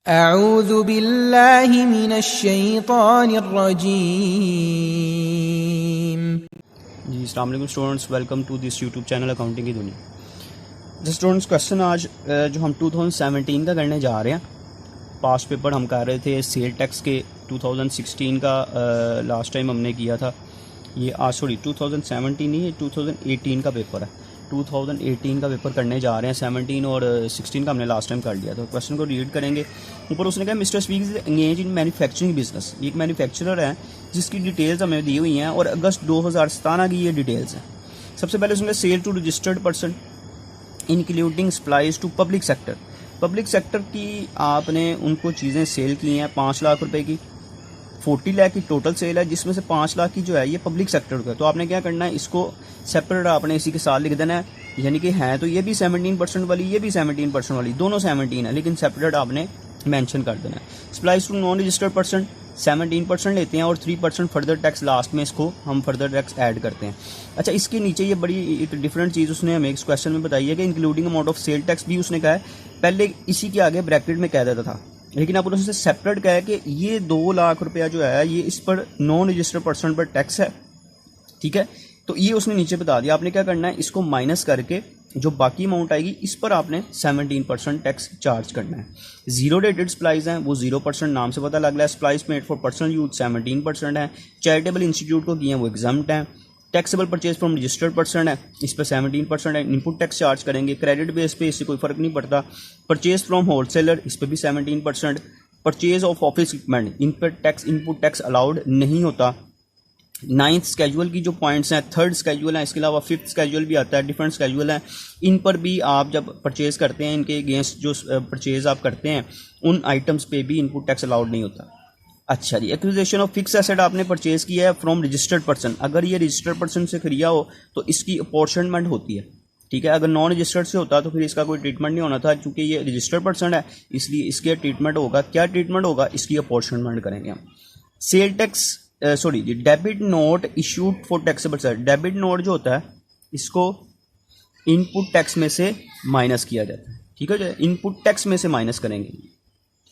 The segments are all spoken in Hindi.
अऊज़ु बिल्लाहि मिनश्शैतानिर्रजीम। जी अस्सलाम वालेकुम students, welcome to this YouTube channel accounting की दुनिया। तो स्टूडेंट्स क्वेश्चन आज जो हम 2017 का करने जा रहे हैं। पास्ट पेपर हम कर रहे थे सेल टैक्स के 2016 का लास्ट टाइम हमने किया था। ये आज 2017 नहीं, ये 2018 का पेपर है। 2018 का पेपर करने जा रहे हैं। 17 और 16 का हमने लास्ट टाइम कर लिया था। क्वेश्चन को रीड करेंगे। ऊपर उसने कहा mister speak is engage in manufacturing business. एक मैन्युफैक्चरर है जिसकी डिटेल्स हमें दी हुई हैं और अगस्त 2017 की ये डिटेल्स हैं। सबसे पहले उसने sale to registered person including supplies to public sector. Public sector की आपने उनको चीज़ें सेल की हैं 5 लाख रुपए की। 40 लाख की टोटल सेल है, जिसमें से 5 लाख की जो है ये पब्लिक सेक्टर का है। तो आपने क्या करना है, इसको सेपरेट आपने इसी के साथ लिख देना है। यानी कि है तो ये भी 17% वाली, ये भी 17% वाली, दोनों 17 है, लेकिन सेपरेट आपने मेंशन कर देना है। Supplies to non registered person 17% लेते हैं और 3% फर्दर टैक्स लास्ट में इसको हम फर्दर टैक्स ऐड करते हैं। अच्छा, इसके नीचे ये बड़ी एक डिफरेंट चीज़ उसने हमें इस क्वेश्चन में बताई है कि including amount of sale tax भी उसने कहा है। पहले इसी के आगे ब्रैकेट में कह देता था, लेकिन अब उन्होंने सेपरेट कहा है कि ये 2 लाख रुपया जो है ये इस पर नॉन रजिस्टर्ड पर्सन पर टैक्स है। ठीक है, तो ये उसने नीचे बता दिया। आपने क्या करना है, इसको माइनस करके जो बाकी अमाउंट आएगी इस पर आपने 17% टैक्स चार्ज करना है। जीरो डेटेड सप्लाईज हैं वो 0% नाम से पता लग रहा है। Supplies made for personal use 17% है। चैरिटेबल इंस्टीट्यूट को किए हैं वो एग्जाम्प्ट हैं। Taxable purchase from registered person है, इस पर 17% है। इनपुट टैक्स चार्ज करेंगे। क्रेडिट बेस पे इससे कोई फर्क नहीं पड़ता। परचेज फ्रॉम होलसेलर, इस पर भी 17%। परचेज ऑफ ऑफिस इक्विपमेंट, इन पर टैक्स इनपुट टैक्स अलाउड नहीं होता। 9th स्केजुअल की जो पॉइंट्स हैं, 3rd स्केजुअल है, इसके अलावा 5th स्केजुअल भी आता है, डिफरेंट स्केजुअल है। इन पर भी आप जब परचेज करते हैं, इनके अगेंस्ट जो परचेज आप करते हैं उन आइटम्स पे भी इनपुट टैक्स अलाउड नहीं होता। अच्छा जी, एक्विजिशन ऑफ फिक्स एसेट आपने परचेज किया है फ्रॉम रजिस्टर्ड पर्सन। अगर ये रजिस्टर्ड पर्सन से खरीदा हो तो इसकी अपॉर्शनमेंट होती है। ठीक है, अगर नॉन रजिस्टर्ड से होता तो फिर इसका कोई ट्रीटमेंट नहीं होना था। क्योंकि ये रजिस्टर्ड पर्सन है इसलिए इसके ट्रीटमेंट होगा। क्या ट्रीटमेंट होगा, इसकी अपॉर्शनमेंट करेंगे हम। Sale tax debit note issued for taxable sale. Debit note जो होता है इसको इनपुट टैक्स में से माइनस किया जाता है। ठीक है, जो इनपुट टैक्स में से माइनस करेंगे।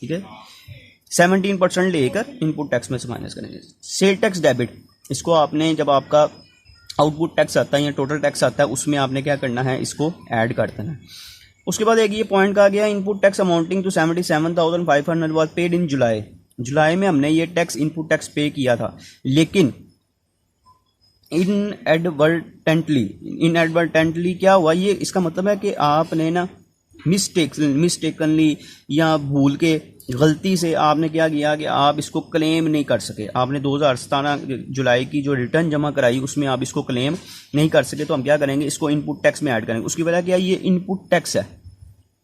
ठीक है, 17% लेकर इनपुट टैक्स में से माइनस करेंगे। सेल टैक्स डेबिट, इसको आपने जब आपका आउटपुट टैक्स आता है या टोटल टैक्स आता है उसमें आपने क्या करना है, इसको ऐड कर देना है। उसके बाद एक ये पॉइंट कहा गया, input tax amounting to 77,500 was paid in July. जुलाई में हमने ये टैक्स इनपुट टैक्स पे किया था, लेकिन इनएडवर्टेंटली क्या हुआ, ये इसका मतलब है कि आपने ना मिस्टेकनली या भूल के गलती से आपने क्या किया कि आप इसको क्लेम नहीं कर सके। आपने 2017 जुलाई की जो रिटर्न जमा कराई उसमें आप इसको क्लेम नहीं कर सके, तो हम क्या करेंगे, इसको इनपुट टैक्स में ऐड करेंगे। उसकी वजह क्या है, ये इनपुट टैक्स है।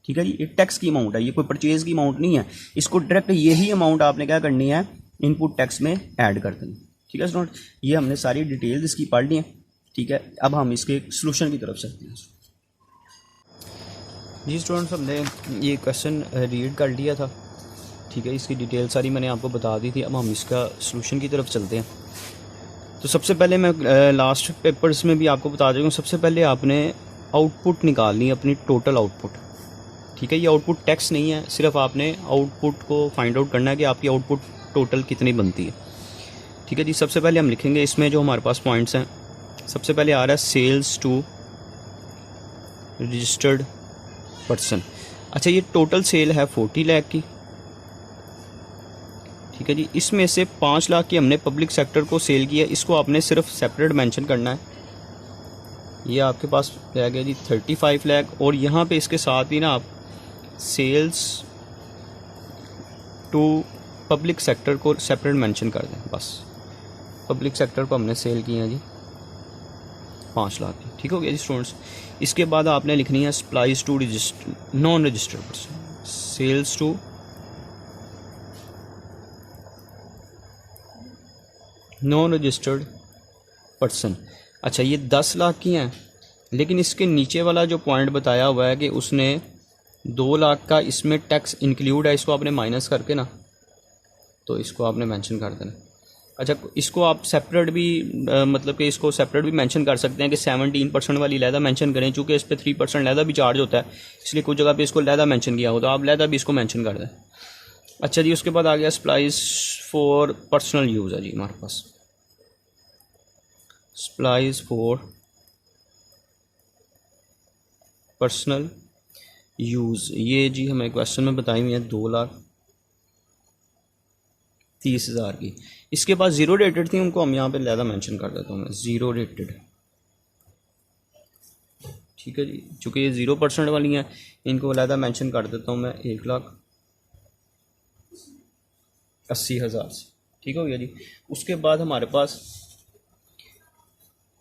ठीक है जी, ये टैक्स की अमाउंट है, ये कोई परचेज की अमाउंट नहीं है। इसको डायरेक्ट यही अमाउंट आपने क्या करनी है, इनपुट टैक्स में ऐड कर देनी। ठीक है स्टूडेंट, ये हमने सारी डिटेल्स इसकी पढ़ ली हैं। ठीक है, अब हम इसके सोल्यूशन की तरफ चलते हैं। जी स्टूडेंट्स, हमने ये क्वेश्चन रीड कर लिया था। ठीक है, इसकी डिटेल सारी मैंने आपको बता दी थी। अब हम इसका सोल्यूशन की तरफ चलते हैं। तो सबसे पहले मैं लास्ट पेपर्स में भी आपको बता दूँगा, सबसे पहले आपने आउटपुट निकालनी है, अपनी टोटल आउटपुट। ठीक है, ये आउटपुट टैक्स नहीं है, सिर्फ आपने आउटपुट को फाइंड आउट करना है कि आपकी आउटपुट टोटल कितनी बनती है। ठीक है जी, सबसे पहले हम लिखेंगे इसमें जो हमारे पास पॉइंट्स हैं। सबसे पहले आ रहा है सेल्स टू रजिस्टर्ड पर्सन। अच्छा, ये टोटल सेल है 40 लाख की। ठीक है जी, इसमें से 5 लाख की हमने पब्लिक सेक्टर को सेल किया, इसको आपने सिर्फ सेपरेट मेंशन करना है। ये आपके पास रह गया जी 35 लाख, और यहाँ पे इसके साथ ही ना आप सेल्स टू पब्लिक सेक्टर को सेपरेट मेंशन कर दें। बस पब्लिक सेक्टर को हमने सेल किया है जी 5 लाख की। ठीक हो गया जी स्टूडेंट्स। इसके बाद आपने लिखनी है supplies to non registered person. Sales to non registered person. अच्छा, ये 10 लाख की हैं, लेकिन इसके नीचे वाला जो पॉइंट बताया हुआ है कि उसने 2 लाख का इसमें टैक्स इंक्लूड है, इसको आपने माइनस करके ना, तो इसको आपने मेंशन कर देना। अच्छा, इसको आप सेपरेट भी मतलब कि इसको सेपरेट भी मेंशन कर सकते हैं कि 17% वाली लहदा मेंशन करें, चूँकि इस पर 3% लहदा भी चार्ज होता है, इसलिए कुछ जगह पे इसको लहदा मेंशन किया हो तो आप लहदा भी इसको मेंशन कर दें। अच्छा जी, उसके बाद आ गया सप्लाईज फॉर पर्सनल यूज़ है जी हमारे पास, सप्लाईज फॉर पर्सनल यूज़। ये जी हमें क्वेश्चन में बताई हुई है 2,30,000 की। इसके बाद ज़ीरो रेटेड थी, उनको हम यहाँ पे ज़्यादा मेंशन कर देता हूँ मैं, ज़ीरो रेटेड। ठीक है जी, चूँकि ये 0% वाली हैं इनको ज़्यादा मेंशन कर देता हूँ मैं 1,80,000 से। ठीक हो गया जी। उसके बाद हमारे पास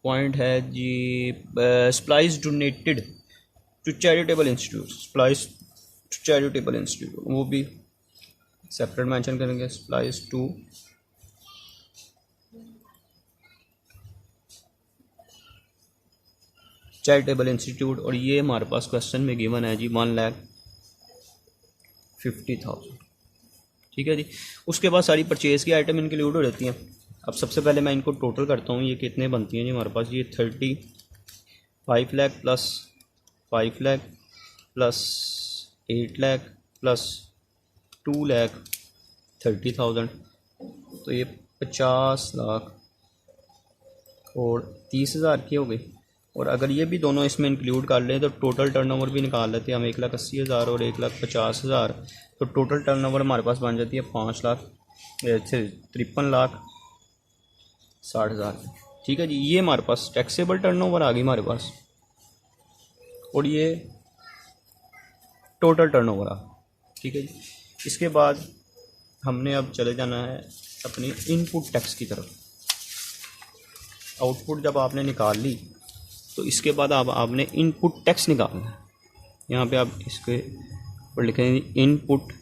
पॉइंट है जी supplies donated to charitable institute, supplies to charitable institute, वो भी सेपरेट मेंशन करेंगे, सप्लाईज टू चैरिटेबल इंस्टीट्यूट। और ये हमारे पास क्वेश्चन में गिवन है जी 1,50,000। ठीक है जी। उसके बाद सारी परचेज़ की आइटम इंक्लूड हो जाती हैं। अब सबसे पहले मैं इनको टोटल करता हूँ, ये कितने बनती हैं जी हमारे पास। ये 35 lakh plus 5 lakh plus 8 lakh plus 2,30,000, तो ये 50 लाख और 30,000 की हो गई। और अगर ये भी दोनों इसमें इंक्लूड कर लें तो टोटल टर्नओवर भी निकाल लेते हैं हम, 1,80,000 और 1,50,000, तो टोटल टर्नओवर हमारे पास बन जाती है 53,60,000। ठीक है जी, ये हमारे पास टैक्सेबल टर्नओवर आ गई हमारे पास, और ये टोटल टर्नओवर आ। ठीक है जी। इसके बाद हमने अब चले जाना है अपनी इनपुट टैक्स की तरफ। आउटपुट जब आपने निकाल ली तो इसके बाद अब आपने इनपुट टैक्स निकालना है। यहाँ पे आप इसके ऊपर लिखेंगे इनपुट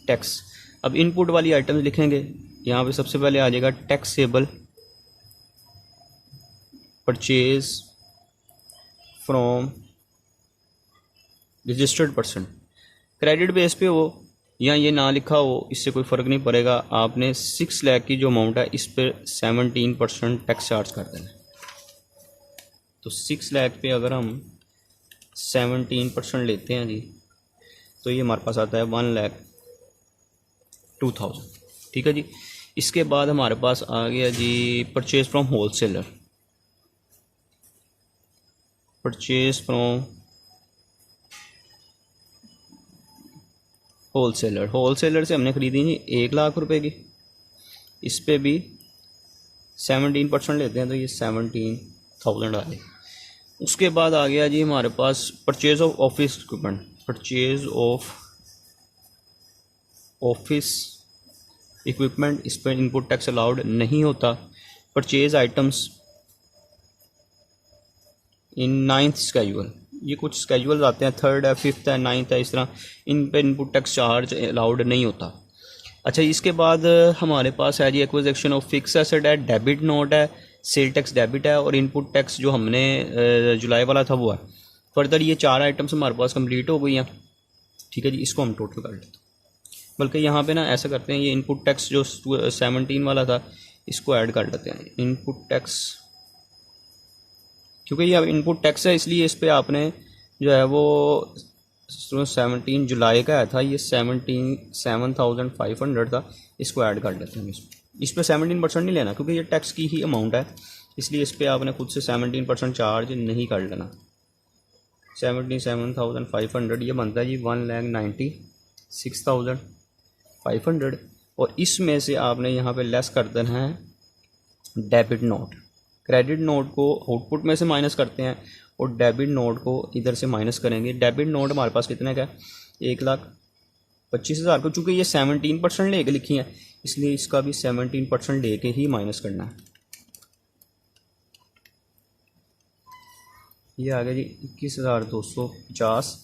टैक्स। अब इनपुट वाली आइटम्स लिखेंगे, यहाँ पे सबसे पहले आ जाएगा taxable purchase from registered person. Credit base पे हो या ये ना लिखा हो, इससे कोई फ़र्क नहीं पड़ेगा। आपने 6 लाख की जो अमाउंट है इस पर 17% टैक्स चार्ज कर देना है। तो 6 लाख पे अगर हम 17% लेते हैं जी, तो ये हमारे पास आता है 1,02,000। ठीक है जी। इसके बाद हमारे पास आ गया जी purchase from wholesaler. Purchase from wholesaler, wholesaler से हमने ख़रीदी जी 1,00,000 रुपए की, इस पे भी 17% लेते हैं तो ये 17,000 आ गई। उसके बाद आ गया जी हमारे पास purchase of office equipment. Purchase of office equipment, इस पर इनपुट टैक्स अलाउड नहीं होता। Purchase items in 9th schedule, ये कुछ स्केड्यूल्स आते हैं, 3rd है, 5th है, 9th है, इस तरह इन पे इनपुट टैक्स चार्ज अलाउड नहीं होता। अच्छा, इसके बाद हमारे पास है जी एक्विजिशन ऑफ फिक्स एसेट है, डेबिट नोट है, सेल टैक्स डेबिट है, और इनपुट टैक्स जो हमने जुलाई वाला था वो है। फर्दर ये 4 आइटम्स हमारे पास कंप्लीट हो गई हैं। ठीक है जी, इसको हम टोटल कर लेते हैं। बल्कि यहाँ पे ना ऐसा करते हैं, ये इनपुट टैक्स जो 17 वाला था इसको ऐड कर लेते हैं। इनपुट टैक्स, क्योंकि ये इनपुट टैक्स है इसलिए इस पर आपने जो है वो 17 जुलाई का आया था, ये 7,500 था, इसको ऐड कर लेते हैं हम इसमें। इस पर 17% नहीं लेना क्योंकि ये टैक्स की ही अमाउंट है, इसलिए इस पर आपने खुद से 17% चार्ज नहीं कर लेना। 77,500 ये बनता है जी 1,96,500, और इसमें से आपने यहाँ पे लेस कर देना है डेबिट नोट। क्रेडिट नोट को आउटपुट में से माइनस करते हैं और डेबिट नोट को इधर से माइनस करेंगे। डेबिट नोट हमारे पास कितने का है, 1,25,000 को, चूँकि ये 17% लेके लिखी है इसलिए इसका भी 17% लेके ही माइनस करना है। ये आ गया जी 21,250,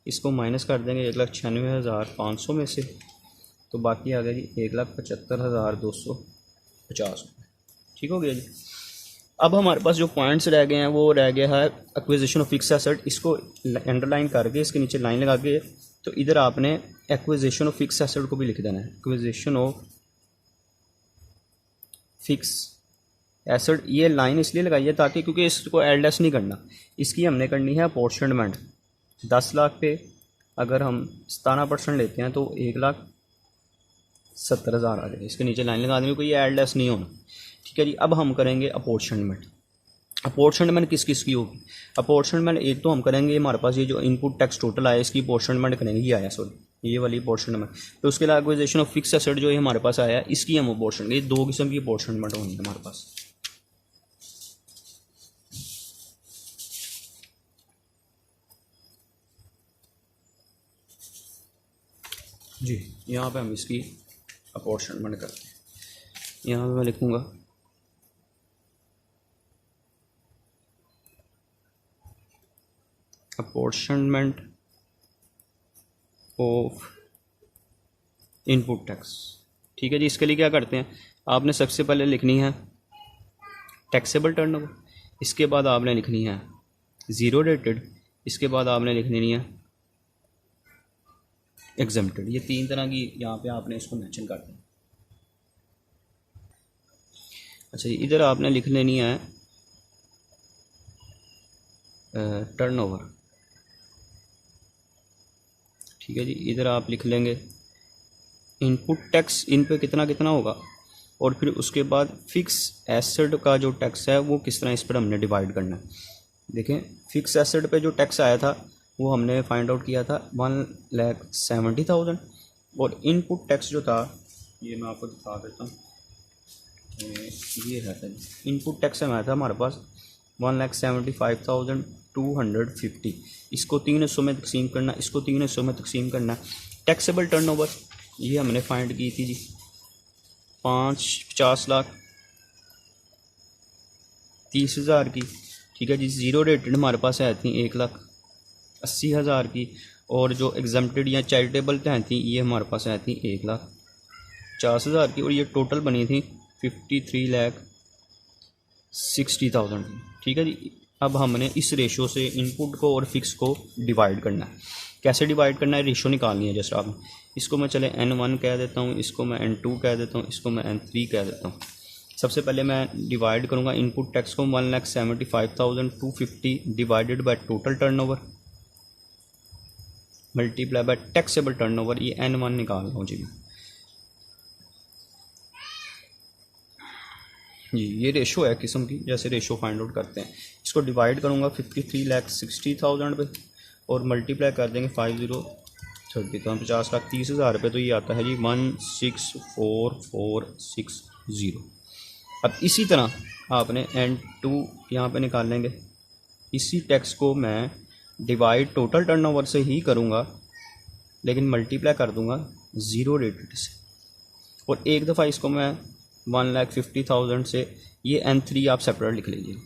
इसको माइनस कर देंगे 1,96,500 में से, तो बाकी आ गया जी 1,75,250। ठीक हो गया जी। अब हमारे पास जो पॉइंट्स रह गए हैं वो रह गया है एक्विजिशन ऑफ फिक्स एसेट। इसको अंडरलाइन करके इसके नीचे लाइन लगा के, तो इधर आपने एक्विजिशन ऑफ फिक्स एसेट को भी लिख देना है। एक्विजिशन ऑफ फिक्स एसेट, ये लाइन इसलिए लगाई है ताकि, क्योंकि इसको एडलेस नहीं करना, इसकी हमने करनी है अपॉर्चनमेंट। 10 लाख पे अगर हम 17% लेते हैं तो 1,70,000 आ जाएगा। इसके नीचे लाइन लगा देंगे, कोई ऐड लेस नहीं होना, ठीक है जी। अब हम करेंगे अपॉर्चमेंट। अपॉर्चमेंट किस किस की होगी? अपॉर्चमेंट एक तो हम करेंगे, हमारे पास ये जो इनपुट टैक्स टोटल आया इसकी अपॉर्चमेंट करेंगे, ये आया सॉरी ये वाली अपॉर्चमेंट। तो उसके अलावा एक्विजिशन ऑफ फिक्स एसेट जो है हमारे पास आया इसकी हम अपॉर्चमेंट, ये 2 किस्म की अपॉर्चमेंट होंगी हमारे पास। जी यहाँ पे हम इसकी अपॉर्चमेंट करते हैं। यहाँ पे मैं लिखूँगा अपॉर्चमेंट ऑफ इनपुट टैक्स, ठीक है जी। इसके लिए क्या करते हैं, आपने सबसे पहले लिखनी है टैक्सेबल टर्नओवर, इसके बाद आपने लिखनी है ज़ीरो रेटेड, इसके बाद आपने लिखनी है एग्जम्प्टेड। ये 3 तरह की यहाँ पे आपने इसको मेंशन कर दें। अच्छा जी, इधर आपने लिख लेनी है टर्नओवर, ठीक है जी। इधर आप लिख लेंगे इनपुट टैक्स, इन पे कितना कितना होगा, और फिर उसके बाद फिक्स एसेट का जो टैक्स है वो किस तरह इस पर हमने डिवाइड करना है। देखें फिक्स एसेट पे जो टैक्स आया था वो हमने फाइंड आउट किया था 1,70,000, और इनपुट टैक्स जो था ये मैं आपको दिखा देता हूँ, ये है इनपुट टैक्स में आया था हमारे पास 1,75,250। इसको 3 हिस्सों में तकसीम करना, इसको 3 हिस्सों में तकसीम करना। टैक्सेबल टर्नओवर ये हमने फाइंड की थी जी 50,30,000 की, ठीक है जी। ज़ीरो रेटेड हमारे पास आई थी 1,80,000 की, और जो एग्जम्प्टेड या चैरिटेबल हैं थी ये हमारे पास आई थी 1,50,000 की, और ये टोटल बनी थी 53,60,000 की, ठीक है जी। अब हमने इस रेशो से इनपुट को और फिक्स को डिवाइड करना है। कैसे डिवाइड करना है, रेशो निकालनी है। जैसे आप इसको मैं चले N1 कह देता हूँ, इसको मैं N2 कह देता हूँ, इसको मैं N3 कह देता हूँ। सबसे पहले मैं डिवाइड करूँगा इनपुट टैक्स को 1,75,250 divided by total turnover multiply by taxable turnover, ये N1 निकाल रहा हूँ जी। जी ये रेशो है किस्म की, जैसे रेशो फाइंड आउट करते हैं। इसको डिवाइड करूँगा 53,60,000 पे और मल्टीप्लाई कर देंगे 5030, तो 50,30,000 पे, तो ये आता है जी 164460। अब इसी तरह आपने N2 यहाँ पे निकाल लेंगे। इसी टैक्स को मैं डिवाइड टोटल टर्नओवर से ही करूँगा, लेकिन मल्टीप्लाई कर दूँगा ज़ीरो रेटेड से, और एक दफ़ा इसको मैं 1,50,000 से, ये N3 आप सेपरेट लिख लीजिए।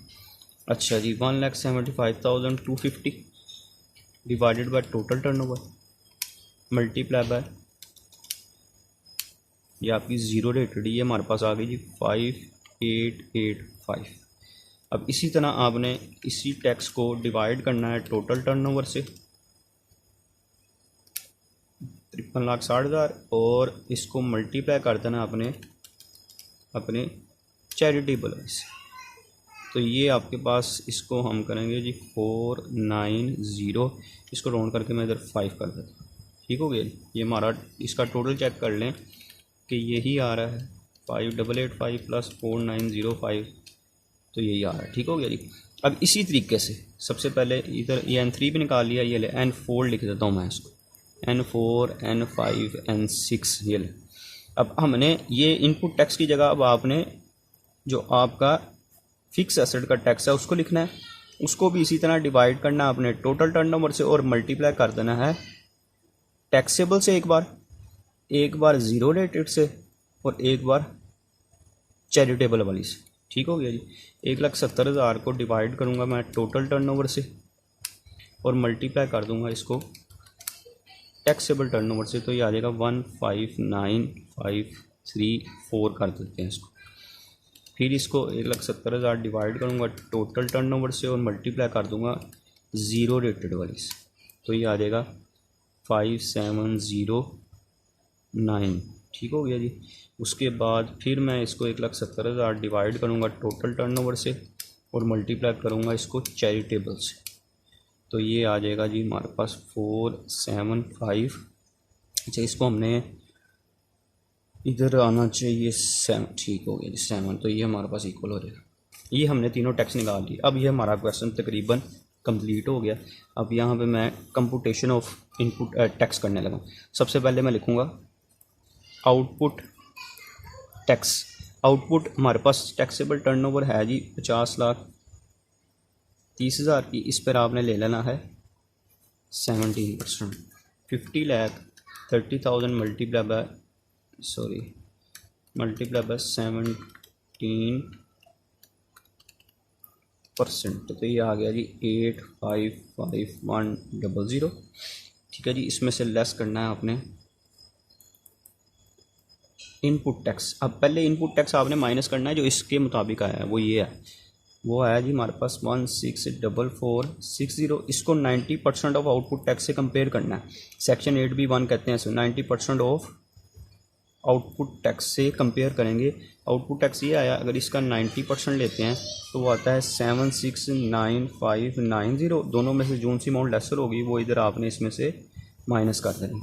अच्छा जी 1,75,250 divided by total turnover multiply by, ये आपकी ज़ीरो रेटेड, ये हमारे पास आ गई जी 5,885। अब इसी तरह आपने इसी टैक्स को डिवाइड करना है टोटल टर्नओवर से 53,60,000, और इसको मल्टीप्लाई कर देना अपने चैरिटेबल से। तो ये आपके पास, इसको हम करेंगे जी 490, इसको राउंड करके मैं इधर 5 कर देता हूँ, ठीक हो गया जी। ये हमारा इसका टोटल चेक कर लें कि यही आ रहा है 5,885 प्लस 4,905, तो यही आ रहा है, ठीक हो गया जी। अब इसी तरीके से सबसे पहले इधर ये N3 भी निकाल लिया, ये ले N4 लिख देता हूँ मैं इसको, N4 N5 N6 ये ले। अब हमने ये इनपुट टैक्स की जगह अब आपने जो आपका फिक्स एसेट का टैक्स है उसको लिखना है, उसको भी इसी तरह डिवाइड करना है अपने टोटल टर्नओवर से, और मल्टीप्लाई कर देना है टैक्सेबल से एक बार ज़ीरो रेटेड से, और एक बार चैरिटेबल वाली से, ठीक हो गया जी। 1,70,000 को डिवाइड करूँगा मैं टोटल टर्नओवर से, और मल्टीप्लाई कर दूँगा इसको टैक्सेबल टर्नओवर से, तो ये आ जाएगा 1,59,534 कर देते हैं इसको। फिर इसको 1,70,000 डिवाइड करूँगा टोटल टर्नओवर से, और मल्टीप्लाई कर दूँगा ज़ीरो रेटेड वाली से, तो ये आ जाएगा 5,709, ठीक हो गया जी। उसके बाद फिर मैं इसको 1,70,000 डिवाइड करूँगा टोटल टर्नओवर से, और मल्टीप्लाई करूँगा इसको चैरिटेबल से, तो ये आ जाएगा जी हमारे पास 475। अच्छा, इसको हमने इधर आना चाहिए 7, ठीक हो गया जी 7, तो ये हमारे पास इक्वल हो जाएगा। ये हमने तीनों टैक्स निकाल लिए। अब ये हमारा क्वेश्चन तकरीबन कंप्लीट हो गया। अब यहाँ पे मैं कंप्यूटेशन ऑफ इनपुट टैक्स करने लगा। सबसे पहले मैं लिखूँगा आउटपुट टैक्स। आउटपुट हमारे पास टैक्सेबल टर्नओवर है जी 50,30,000 की। इस पर आपने ले लेना है 17%। 50,30,000 मल्टीप्लाई बाय 17%, तो ये आ गया जी 855,100। ठीक है जी, इसमें से लेस करना है आपने इनपुट टैक्स। अब पहले इनपुट टैक्स आपने माइनस करना है जो इसके मुताबिक आया है, वो ये है, वो आया जी हमारे पास 164460। इसको 90% ऑफ आउटपुट टैक्स से कंपेयर करना है। सेक्शन 8B1 कहते हैं इसको 90% ऑफ आउटपुट टैक्स से कंपेयर करेंगे। आउटपुट टैक्स ये आया, अगर इसका 90% लेते हैं तो वो आता है 769590। दोनों में से जो सी अमाउंट लेसर होगी वो इधर आपने इसमें से माइनस कर देनी।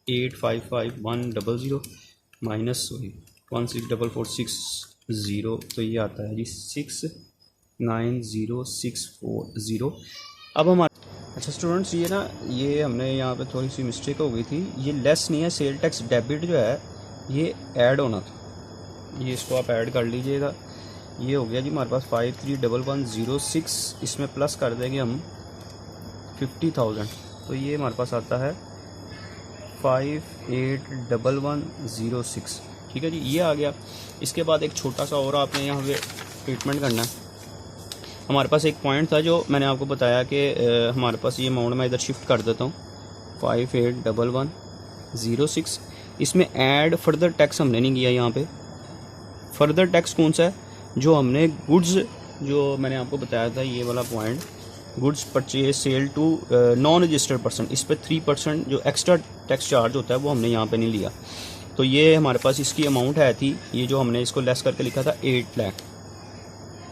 855,100 माइनस 164460, तो ये आता है जी 690640। अब हमारा अच्छा स्टूडेंट्स, ये ना ये हमने यहाँ पे थोड़ी सी मिस्टेक हो गई थी। ये लेस नहीं है, सेल टैक्स डेबिट जो है ये ऐड होना था। ये इसको आप ऐड कर लीजिएगा। ये हो गया जी हमारे पास 531106। इसमें प्लस कर देंगे हम 50,000, तो ये हमारे पास आता है 581106। ठीक है जी, ये आ गया। इसके बाद एक छोटा सा और आपने यहाँ पे ट्रीटमेंट करना है। हमारे पास एक पॉइंट था जो मैंने आपको बताया कि हमारे पास ये अमाउंट मैं इधर शिफ्ट कर देता हूँ 581106। इसमें ऐड फर्दर टैक्स हमने नहीं किया। यहाँ पे फर्दर टैक्स कौन सा है, जो हमने गुड्स, जो मैंने आपको बताया था ये वाला point, goods purchase sale to non registered person, इस पर 3% जो एक्स्ट्रा टैक्स चार्ज होता है वो हमने यहाँ पे नहीं लिया। तो ये हमारे पास इसकी अमाउंट है थी, ये जो हमने इसको लेस करके लिखा था 8 लाख।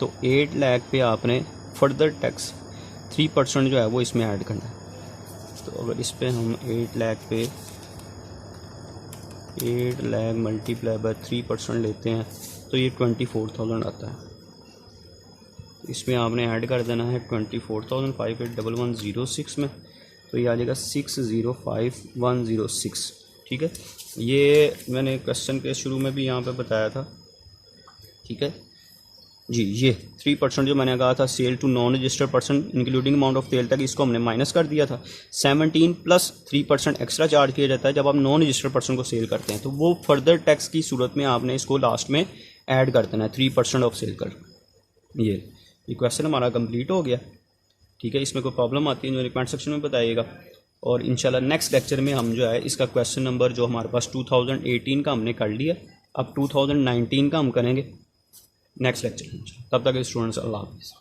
तो 8 लाख पे आपने फर्दर टैक्स 3% जो है वो इसमें ऐड करना है। तो अगर इस पे हम 8 लाख पे 8 लाख मल्टीप्लाई बाय 3% लेते हैं तो ये 24,000 आता है। इसमें आपने ऐड कर देना है 24,000 581106 में, तो ये आ जाएगा 605106। ठीक है, ये मैंने क्वेश्चन के शुरू में भी यहाँ पे बताया था। ठीक है जी, ये 3% जो मैंने कहा था sale to non registered person including amount of sale तक, इसको हमने माइनस कर दिया था। 17 प्लस 3% एक्स्ट्रा चार्ज किया जाता है जब आप नॉन रजिस्टर्ड पर्सन को सेल करते हैं, तो वो फर्दर टैक्स की सूरत में आपने इसको लास्ट में ऐड कर देना है 3% ऑफ सेल कर। ये क्वेश्चन हमारा कंप्लीट हो गया। ठीक है, इसमें कोई प्रॉब्लम आती है जो कमेंट सेक्शन में बताइएगा, और इंशाल्लाह नेक्स्ट लेक्चर में हम जो है इसका क्वेश्चन नंबर जो हमारे पास 2018 का हमने कर लिया, अब 2019 का हम करेंगे नेक्स्ट लेक्चर में। तब तक स्टूडेंट्स अल्लाह हाफ़िज़।